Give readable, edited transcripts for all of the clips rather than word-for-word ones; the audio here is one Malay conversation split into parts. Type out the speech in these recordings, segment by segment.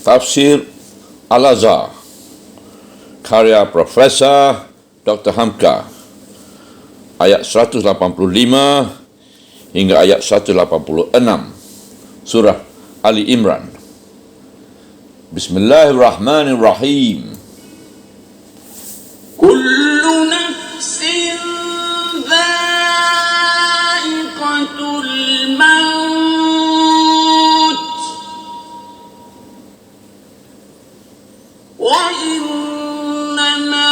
Tafsir Al-Azhar karya Profesor Dr. Hamka, ayat 185 hingga ayat 186 surah Ali Imran. Bismillahirrahmanirrahim. Kullu nafsin dha'iqatul maut wa innama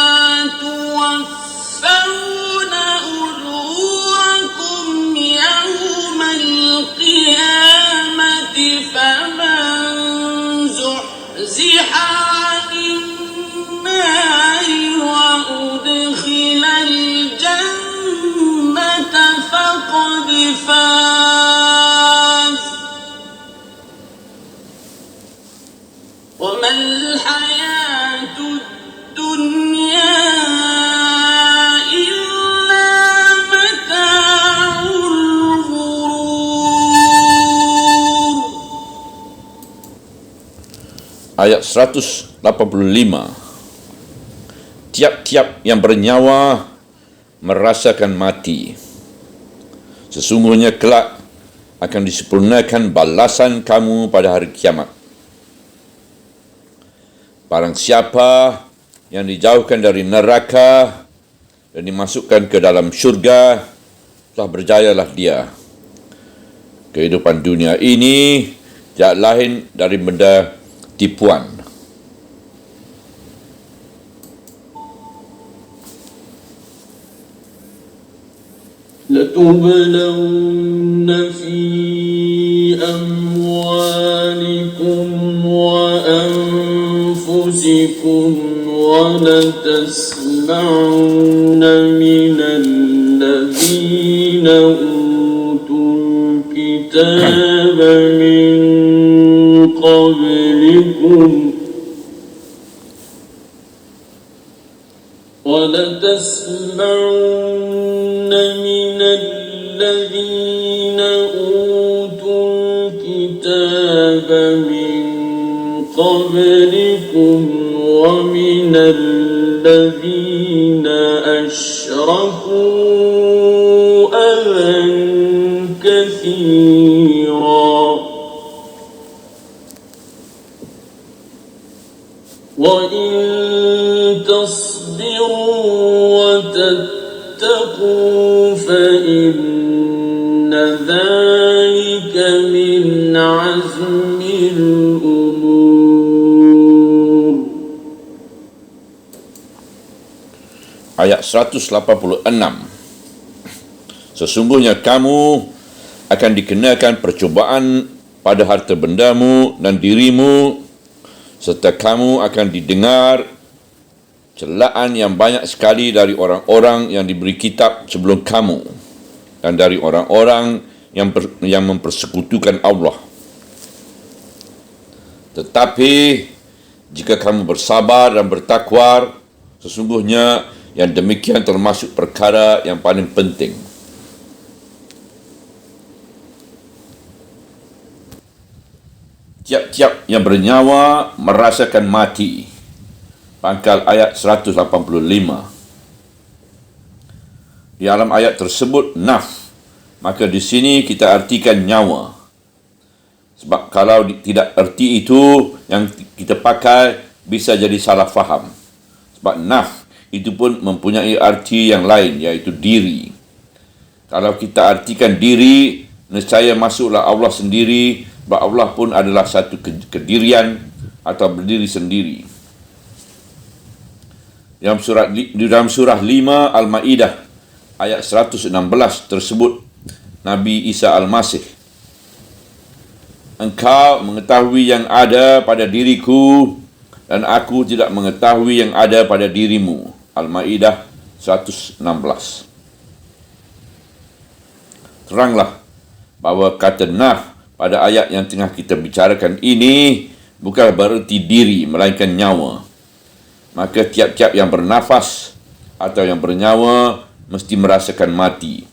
tuwaffawna ujurakum yawmal qiyamati faman zuhziha 'anil nari wa udkhilal jannata faqad faz wa mal hayatud dunya illa mata'ul ghurur. Ayat 185. Tiap-tiap yang bernyawa merasakan mati. Sesungguhnya kelak akan disempurnakan balasan kamu pada hari kiamat. Barang siapa yang dijauhkan dari neraka dan dimasukkan ke dalam syurga, telah berjayalah dia. Kehidupan dunia ini tidak lain dari benda tipuan. لَتُبْلَوْنَ فِي أَمْوَالِكُمْ وَأَنفُسِكُمْ وَلَتَسْمَعُنَّ مِنَ الَّذِينَ أُوتُوا الْكِتَابَ مِنْ قَبْلِكُمْ وَلَتَسْمَعُنَّ مِنَ الَّذِينَ أُوتُوا الْكِتَابَ مِنْ قَبْلِكُمْ وَمِنَ الَّذِينَ أَشْرَكُوا أَذًى كَثِيرًا وَإِنْ تَصْبِرُوا وَتَتَّقُوا فَإِنَّ ذَلِكَ مِنْ عَزْمِ الْأُمُورِ. Ayat 186. Sesungguhnya kamu akan dikenakan percubaan pada harta bendamu dan dirimu, serta kamu akan didengar celaan yang banyak sekali dari orang-orang yang diberi kitab sebelum kamu dan dari orang-orang yang mempersekutukan Allah. Tetapi jika kamu bersabar dan bertakwa, sesungguhnya yang demikian termasuk perkara yang paling penting. Tiap-tiap yang bernyawa merasakan mati. Pangkal ayat 185. Di dalam ayat tersebut naf, maka di sini kita artikan nyawa. Sebab kalau tidak erti itu yang kita pakai, bisa jadi salah faham. Sebab naf itu pun mempunyai arti yang lain, iaitu diri. Kalau kita artikan diri, nescaya masuklah Allah sendiri, sebab Allah pun adalah satu kedirian atau berdiri sendiri. Di dalam surah 5 Al-Ma'idah ayat 116 tersebut Nabi Isa Al-Masih, engkau mengetahui yang ada pada diriku dan aku tidak mengetahui yang ada pada dirimu. Al-Ma'idah 116. Teranglah bahawa kata naf pada ayat yang tengah kita bicarakan ini bukan bererti diri, melainkan nyawa. Maka tiap-tiap yang bernafas atau yang bernyawa mesti merasakan mati.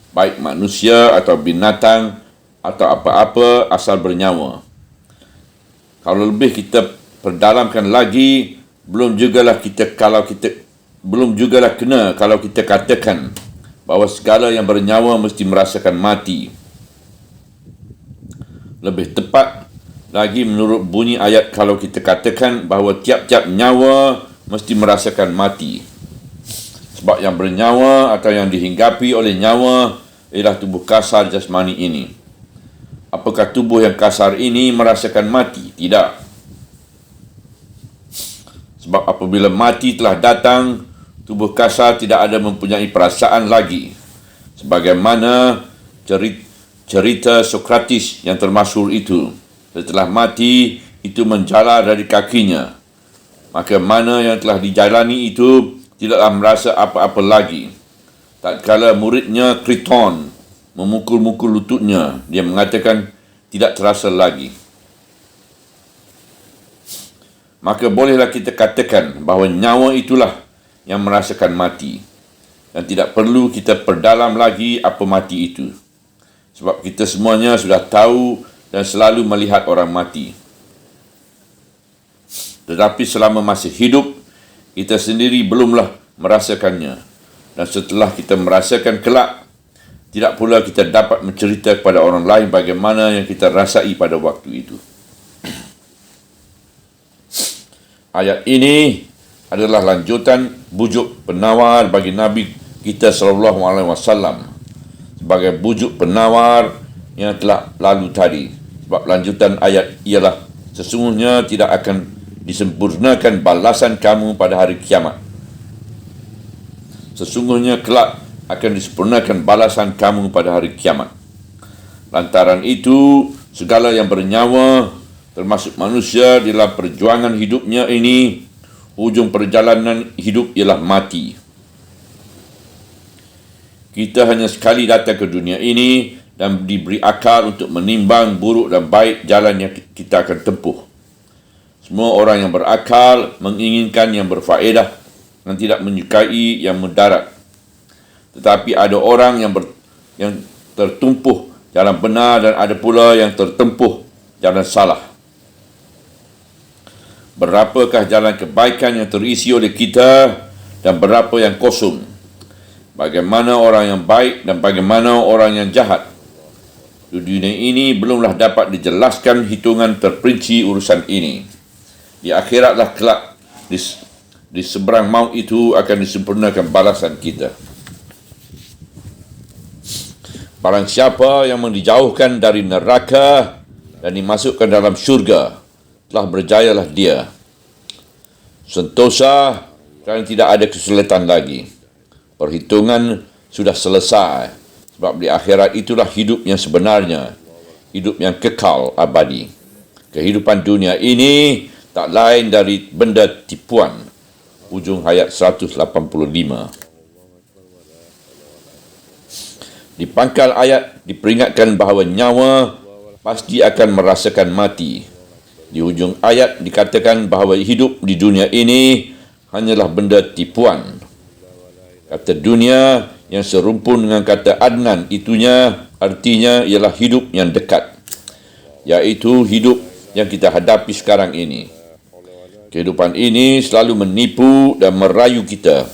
Baik manusia atau binatang atau apa-apa asal bernyawa. Kalau lebih kita perdalamkan lagi, belum jugalah kena kalau kita katakan bahawa segala yang bernyawa mesti merasakan mati. Lebih tepat lagi menurut bunyi ayat kalau kita katakan bahawa tiap-tiap nyawa mesti merasakan mati. Sebab yang bernyawa atau yang dihinggapi oleh nyawa ialah tubuh kasar jasmani ini. Apakah tubuh yang kasar ini merasakan mati? Tidak. Sebab apabila mati telah datang, tubuh kasar tidak ada mempunyai perasaan lagi. Sebagaimana cerita Sokrates yang termasyhur itu. Setelah mati, itu menjala dari kakinya. Maka mana yang telah dijalani itu tidaklah merasa apa-apa lagi. Tatkala muridnya Kriton memukul-mukul lututnya, dia mengatakan tidak terasa lagi. Maka bolehlah kita katakan bahawa nyawa itulah yang merasakan mati. Dan tidak perlu kita perdalam lagi apa mati itu. Sebab kita semuanya sudah tahu dan selalu melihat orang mati. Tetapi selama masih hidup, kita sendiri belumlah merasakannya. Dan setelah kita merasakan kelak, tidak pula kita dapat mencerita kepada orang lain bagaimana yang kita rasai pada waktu itu. Ayat ini adalah lanjutan bujuk penawar bagi Nabi kita SAW sebagai bujuk penawar yang telah lalu tadi. Sebab lanjutan ayat ialah sesungguhnya tidak akan disempurnakan balasan kamu pada hari kiamat. Sesungguhnya kelak akan disempurnakan balasan kamu pada hari kiamat. Lantaran itu, segala yang bernyawa, termasuk manusia dalam perjuangan hidupnya ini, hujung perjalanan hidup ialah mati. Kita hanya sekali datang ke dunia ini dan diberi akal untuk menimbang buruk dan baik jalan yang kita akan tempuh. Semua orang yang berakal menginginkan yang berfaedah dan tidak menyukai yang mudarat. Tetapi ada orang yang tertumpuh jalan benar dan ada pula yang tertempuh jalan salah. Berapakah jalan kebaikan yang terisi oleh kita dan berapa yang kosong? Bagaimana orang yang baik dan bagaimana orang yang jahat? Di dunia ini belumlah dapat dijelaskan hitungan terperinci urusan ini. Di akhiratlah kelak di seberang maut itu akan disempurnakan balasan kita. Barang siapa yang dijauhkan dari neraka dan dimasukkan dalam syurga, telah berjayalah dia. Sentosa dan tidak ada kesulitan lagi. Perhitungan sudah selesai. Sebab di akhirat itulah hidup yang sebenarnya, hidup yang kekal abadi. Kehidupan dunia ini tak lain dari benda tipuan. Ujung ayat 185. Di pangkal ayat diperingatkan bahawa nyawa pasti akan merasakan mati. Di ujung ayat dikatakan bahawa hidup di dunia ini hanyalah benda tipuan. Kata dunia yang serumpun dengan kata adnan itunya artinya ialah hidup yang dekat, iaitu hidup yang kita hadapi sekarang ini. Kehidupan ini selalu menipu dan merayu kita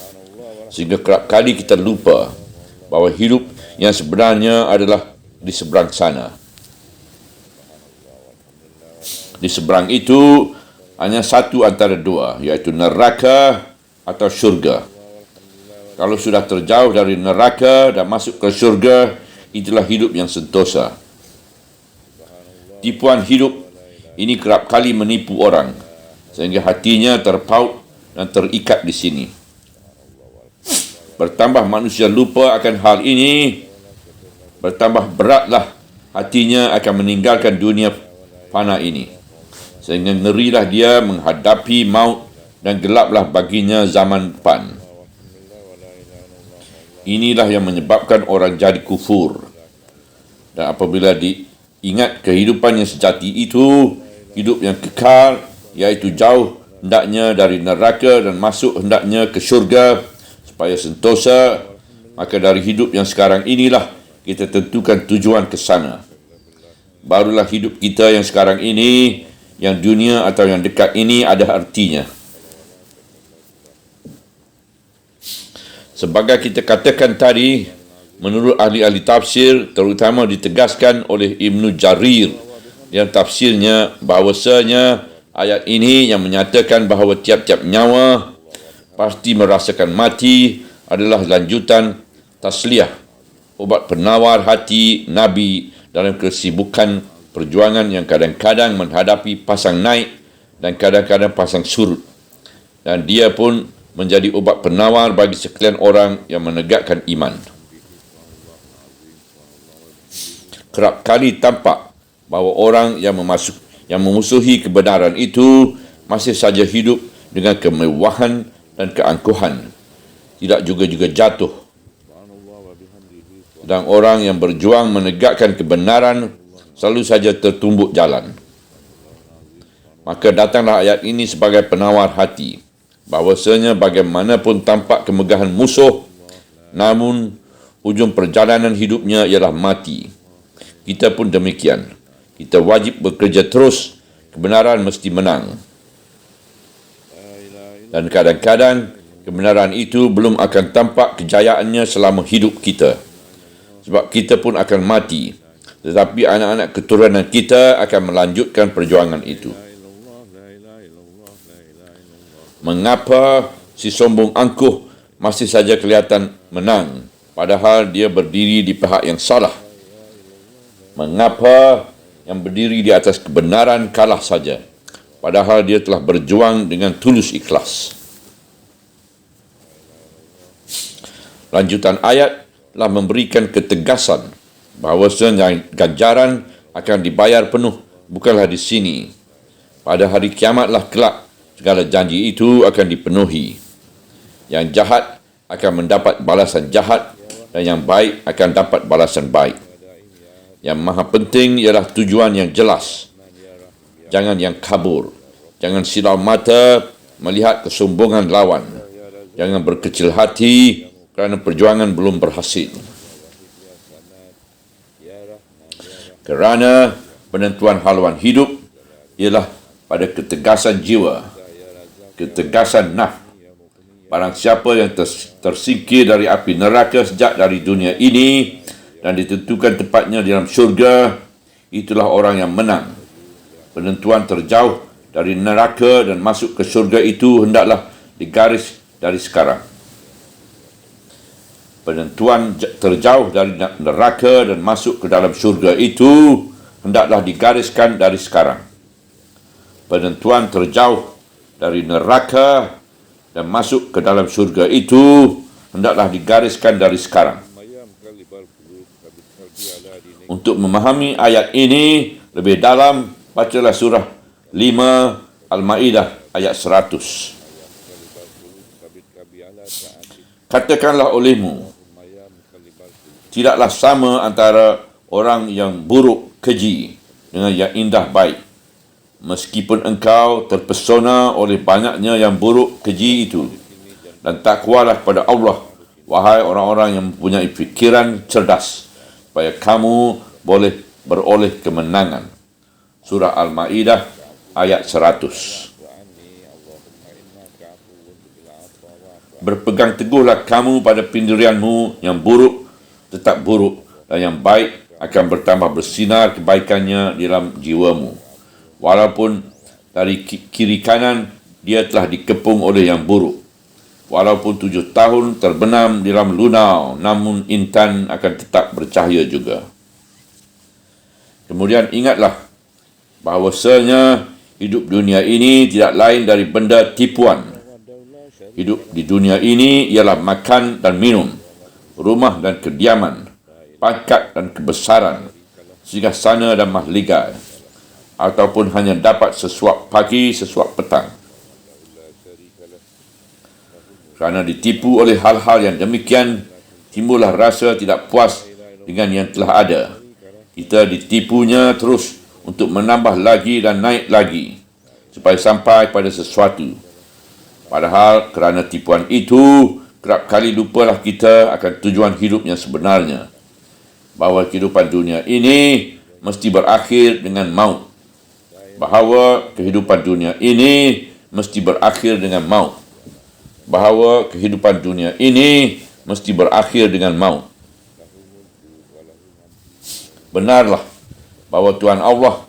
sehingga kerap kali kita lupa bahawa hidup yang sebenarnya adalah di seberang sana. Di seberang itu hanya satu antara dua, iaitu neraka atau syurga. Kalau sudah terjauh dari neraka dan masuk ke syurga, itulah hidup yang sentosa. Tipuan hidup ini kerap kali menipu orang, sehingga hatinya terpaut dan terikat di sini. Bertambah manusia lupa akan hal ini, bertambah beratlah hatinya akan meninggalkan dunia fana ini. Sehingga ngerilah dia menghadapi maut dan gelaplah baginya zaman depan. Inilah yang menyebabkan orang jadi kufur. Dan apabila diingat kehidupan yang sejati itu, hidup yang kekal, iaitu jauh hendaknya dari neraka dan masuk hendaknya ke syurga, supaya sentosa, maka dari hidup yang sekarang inilah kita tentukan tujuan ke sana. Barulah hidup kita yang sekarang ini yang dunia atau yang dekat ini ada artinya. Sebagai kita katakan tadi, menurut ahli-ahli tafsir, terutama ditegaskan oleh Ibnu Jarir dalam tafsirnya, bahawasanya ayat ini yang menyatakan bahawa tiap-tiap nyawa pasti merasakan mati adalah lanjutan tasliyah, obat penawar hati Nabi dalam kesibukan perjuangan yang kadang-kadang menghadapi pasang naik dan kadang-kadang pasang surut. Dan dia pun menjadi obat penawar bagi sekalian orang yang menegakkan iman. Kerap kali tampak bahawa orang yang memusuhi kebenaran itu masih saja hidup dengan kemewahan dan keangkuhan, tidak juga jatuh. Dan orang yang berjuang menegakkan kebenaran selalu saja tertumbuk jalan. Maka datanglah ayat ini sebagai penawar hati, bahawasanya bagaimanapun tampak kemegahan musuh, namun ujung perjalanan hidupnya ialah mati. Kita pun demikian. Kita wajib bekerja terus, kebenaran mesti menang. Dan kadang-kadang kebenaran itu belum akan tampak kejayaannya selama hidup kita. Sebab kita pun akan mati, tetapi anak-anak keturunan kita akan melanjutkan perjuangan itu. Mengapa si sombong angkuh masih saja kelihatan menang, padahal dia berdiri di pihak yang salah? Mengapa yang berdiri di atas kebenaran kalah saja, padahal dia telah berjuang dengan tulus ikhlas? Lanjutan ayat telah memberikan ketegasan bahawasanya ganjaran akan dibayar penuh, bukanlah di sini. Pada hari kiamatlah kelak segala janji itu akan dipenuhi. Yang jahat akan mendapat balasan jahat dan yang baik akan dapat balasan baik. Yang maha penting ialah tujuan yang jelas. Jangan yang kabur. Jangan silau mata melihat kesombongan lawan. Jangan berkecil hati kerana perjuangan belum berhasil. Kerana penentuan haluan hidup ialah pada ketegasan jiwa, ketegasan nafs. Barang siapa yang tersingkir dari api neraka sejak dari dunia ini dan ditentukan tempatnya di dalam syurga, itulah orang yang menang. Penentuan terjauh dari neraka dan masuk ke syurga itu hendaklah digaris dari sekarang. Penentuan terjauh dari neraka dan masuk ke dalam syurga itu hendaklah digariskan dari sekarang. Penentuan terjauh dari neraka dan masuk ke dalam syurga itu hendaklah digariskan dari sekarang. Untuk memahami ayat ini lebih dalam, bacalah surah 5 Al-Ma'idah ayat 100. Katakanlah olehmu, tidaklah sama antara orang yang buruk keji dengan yang indah baik. Meskipun engkau terpesona oleh banyaknya yang buruk keji itu, dan takwalah kepada Allah, wahai orang-orang yang mempunyai fikiran cerdas, supaya kamu boleh beroleh kemenangan. Surah Al-Ma'idah ayat 100. Berpegang teguhlah kamu pada pendirianmu, yang buruk tetap buruk dan yang baik akan bertambah bersinar kebaikannya di dalam jiwamu. Walaupun dari kiri kanan dia telah dikepung oleh yang buruk. Walaupun 7 tahun terbenam di dalam lunau, namun intan akan tetap bercahaya juga. Kemudian ingatlah bahawasanya hidup dunia ini tidak lain dari benda tipuan. Hidup di dunia ini ialah makan dan minum, rumah dan kediaman, pangkat dan kebesaran, singgah sana dan mahligai, ataupun hanya dapat sesuap pagi, sesuap petang. Kerana ditipu oleh hal-hal yang demikian, timbullah rasa tidak puas dengan yang telah ada. Kita ditipunya terus untuk menambah lagi dan naik lagi, supaya sampai pada sesuatu. Padahal kerana tipuan itu, kerap kali lupalah kita akan tujuan hidup yang sebenarnya. Bahawa kehidupan dunia ini mesti berakhir dengan maut. bahawa kehidupan dunia ini mesti berakhir dengan maut. Bahawa kehidupan dunia ini mesti berakhir dengan maut. Benarlah bahawa Tuhan Allah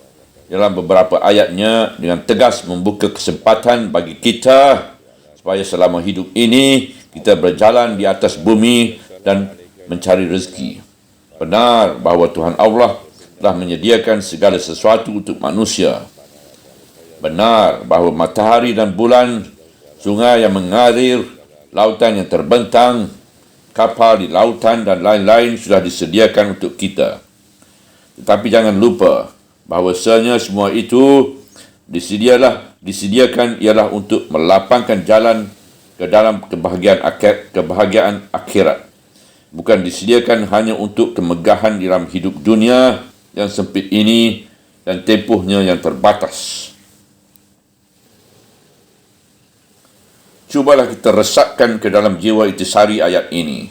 dalam beberapa ayatnya dengan tegas membuka kesempatan bagi kita supaya selama hidup ini kita berjalan di atas bumi dan mencari rezeki. Benar bahawa Tuhan Allah telah menyediakan segala sesuatu untuk manusia. Benar bahawa matahari dan bulan, sungai yang mengalir, lautan yang terbentang, kapal di lautan dan lain-lain sudah disediakan untuk kita. Tetapi jangan lupa bahawasanya semua itu disediakan ialah untuk melapangkan jalan ke dalam kebahagiaan akhirat. Bukan disediakan hanya untuk kemegahan dalam hidup dunia yang sempit ini dan tempohnya yang terbatas. Cubalah kita resapkan ke dalam jiwa intisari ayat ini.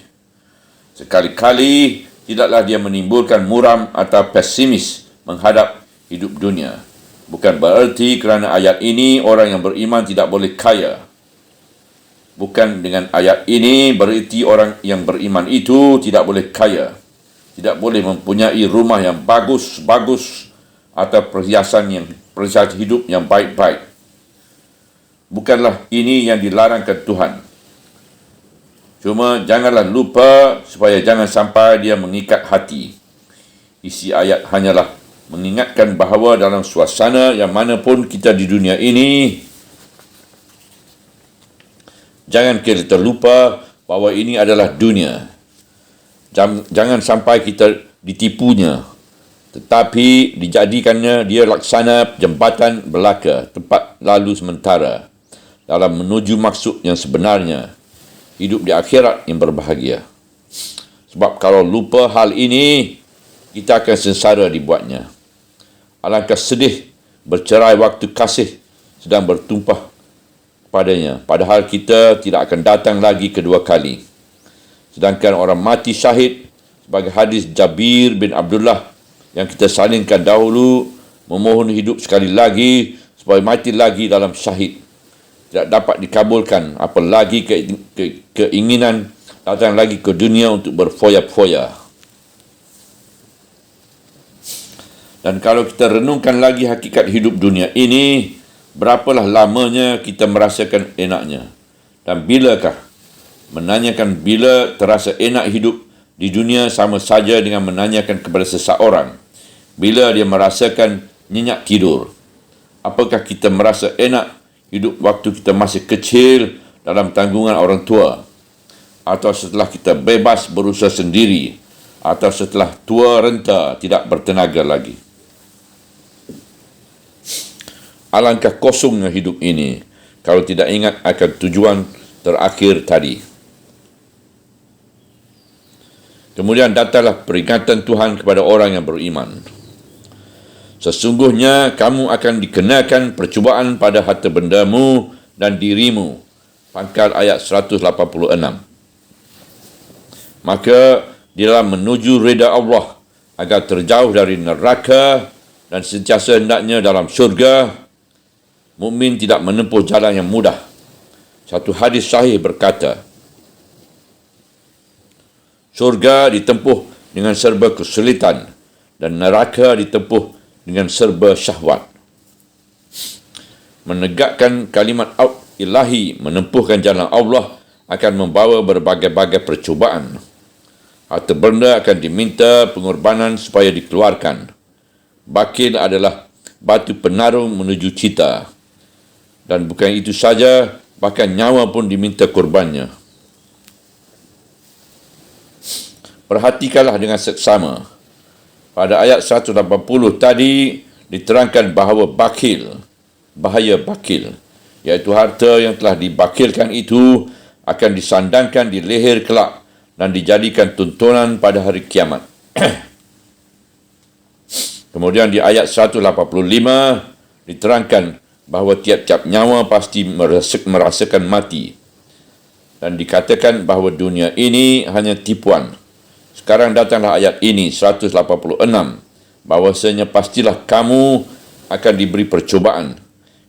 Sekali-kali tidaklah dia menimbulkan muram atau pesimis menghadap hidup dunia. Bukan bererti kerana ayat ini orang yang beriman tidak boleh kaya. Bukan dengan ayat ini bererti orang yang beriman itu tidak boleh kaya. Tidak boleh mempunyai rumah yang bagus-bagus atau perhiasan hidup yang baik-baik. Bukanlah ini yang dilarangkan Tuhan. Cuma janganlah lupa supaya jangan sampai dia mengikat hati. Isi ayat hanyalah mengingatkan bahawa dalam suasana yang mana pun kita di dunia ini, jangan kita terlupa bahawa ini adalah dunia. Jangan sampai kita ditipunya, tetapi dijadikannya dia laksana jembatan belaka, tempat lalu sementara, dalam menuju maksud yang sebenarnya, hidup di akhirat yang berbahagia. Sebab kalau lupa hal ini, kita akan sengsara dibuatnya. Alangkah sedih bercerai waktu kasih sedang bertumpah padanya, padahal kita tidak akan datang lagi kedua kali. Sedangkan orang mati syahid, sebagai hadis Jabir bin Abdullah yang kita salingkan dahulu, memohon hidup sekali lagi supaya mati lagi dalam syahid. Tidak dapat dikabulkan, apalagi keinginan datang lagi ke dunia untuk berfoya-foya. Dan kalau kita renungkan lagi hakikat hidup dunia ini, berapalah lamanya kita merasakan enaknya? Dan bilakah? Menanyakan bila terasa enak hidup di dunia sama saja dengan menanyakan kepada seseorang bila dia merasakan nyenyak tidur. Apakah kita merasa enak hidup waktu kita masih kecil dalam tanggungan orang tua, atau setelah kita bebas berusaha sendiri, atau setelah tua renta tidak bertenaga lagi? Alangkah kosongnya hidup ini kalau tidak ingat akan tujuan terakhir tadi. Kemudian datanglah peringatan Tuhan kepada orang yang beriman. Sesungguhnya kamu akan dikenakan percubaan pada harta bendamu dan dirimu. Pangkal ayat 186. Maka di dalam menuju reda Allah agar terjauh dari neraka dan sentiasa hendaknya dalam syurga, mukmin tidak menempuh jalan yang mudah. Satu hadis sahih berkata, syurga ditempuh dengan serba kesulitan dan neraka ditempuh dengan serba syahwat. Menegakkan kalimat ilahi, menempuhkan jalan Allah akan membawa berbagai-bagai percubaan. Harta benda akan diminta pengorbanan supaya dikeluarkan. Bakil adalah batu penarung menuju cita. Dan bukan itu saja, bahkan nyawa pun diminta korbannya. Perhatikanlah dengan seksama. Pada ayat 180 tadi diterangkan bahawa bahaya bakil, iaitu harta yang telah dibakilkan itu akan disandangkan di leher kelak dan dijadikan tuntunan pada hari kiamat. Kemudian di ayat 185 diterangkan bahawa tiap-tiap nyawa pasti merasakan mati. Dan dikatakan bahawa dunia ini hanya tipuan. Sekarang datanglah ayat ini, 186. Bahawasanya pastilah kamu akan diberi percubaan.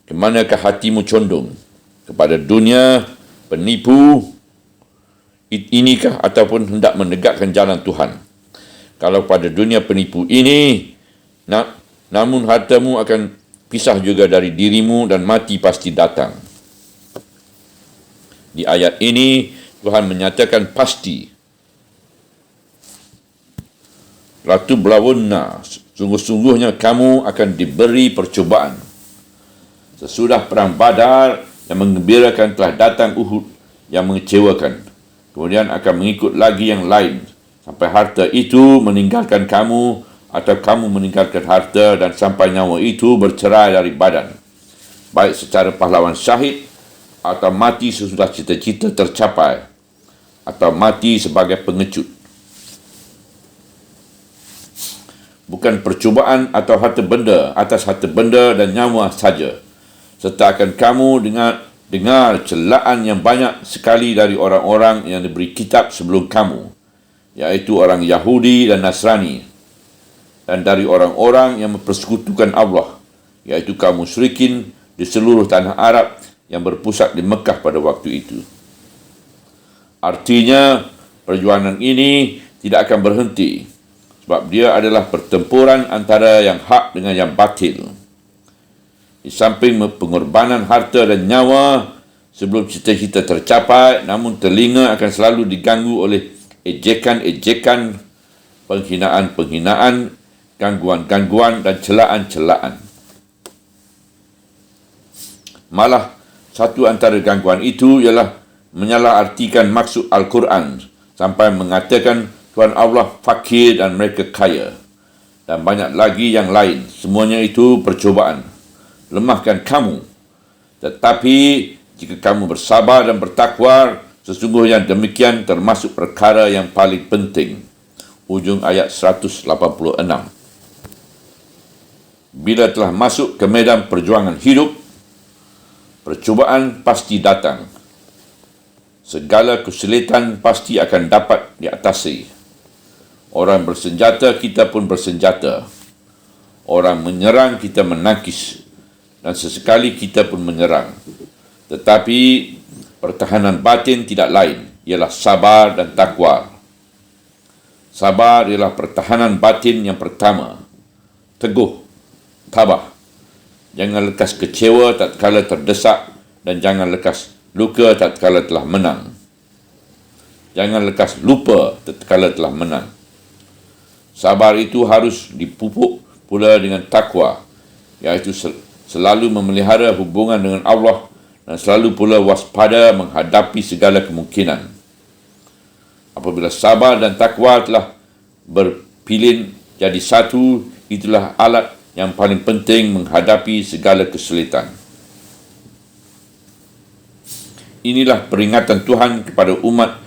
Kemanakah hatimu condong? Kepada dunia, penipu, inikah ataupun hendak menegakkan jalan Tuhan? Kalau pada dunia penipu ini, namun hartamu akan pisah juga dari dirimu dan mati pasti datang. Di ayat ini, Tuhan menyatakan pasti. Ratu Belawunna, sungguh-sungguhnya kamu akan diberi percubaan. Sesudah perang Badar yang menggembirakan telah datang Uhud yang mengecewakan. Kemudian akan mengikut lagi yang lain. Sampai harta itu meninggalkan kamu atau kamu meninggalkan harta dan sampai nyawa itu bercerai dari badan. Baik secara pahlawan syahid atau mati sesudah cita-cita tercapai atau mati sebagai pengecut. Bukan percubaan atau harta benda atas harta benda dan nyawa saja. Serta akan kamu dengar celaan yang banyak sekali dari orang-orang yang diberi kitab sebelum kamu, iaitu orang Yahudi dan Nasrani, dan dari orang-orang yang mempersekutukan Allah, iaitu kaum musyrikin di seluruh tanah Arab yang berpusat di Mekah pada waktu itu. Artinya, perjuangan ini tidak akan berhenti, sebab dia adalah pertempuran antara yang hak dengan yang batil. Di samping pengorbanan harta dan nyawa sebelum cita-cita tercapai, namun telinga akan selalu diganggu oleh ejekan-ejekan, penghinaan-penghinaan, gangguan-gangguan dan celaan-celaan. Malah, satu antara gangguan itu ialah menyalahartikan maksud Al-Quran sampai mengatakan Tuhan Allah fakir dan mereka kaya. Dan banyak lagi yang lain. Semuanya itu percubaan. Lemahkan kamu. Tetapi jika kamu bersabar dan bertakwa, sesungguhnya demikian termasuk perkara yang paling penting. Ujung ayat 186. Bila telah masuk ke medan perjuangan hidup, percubaan pasti datang. Segala kesulitan pasti akan dapat diatasi. Orang bersenjata, kita pun bersenjata. Orang menyerang, kita menangkis. Dan sesekali kita pun menyerang. Tetapi pertahanan batin tidak lain, ialah sabar dan takwa. Sabar ialah pertahanan batin yang pertama. Teguh, tabah. Jangan lekas kecewa tatkala terdesak dan jangan lekas luka tatkala telah menang. Jangan lekas lupa tatkala telah menang. Sabar itu harus dipupuk pula dengan takwa, iaitu selalu memelihara hubungan dengan Allah dan selalu pula waspada menghadapi segala kemungkinan. Apabila sabar dan takwa telah berpilin jadi satu, itulah alat yang paling penting menghadapi segala kesulitan. Inilah peringatan Tuhan kepada umat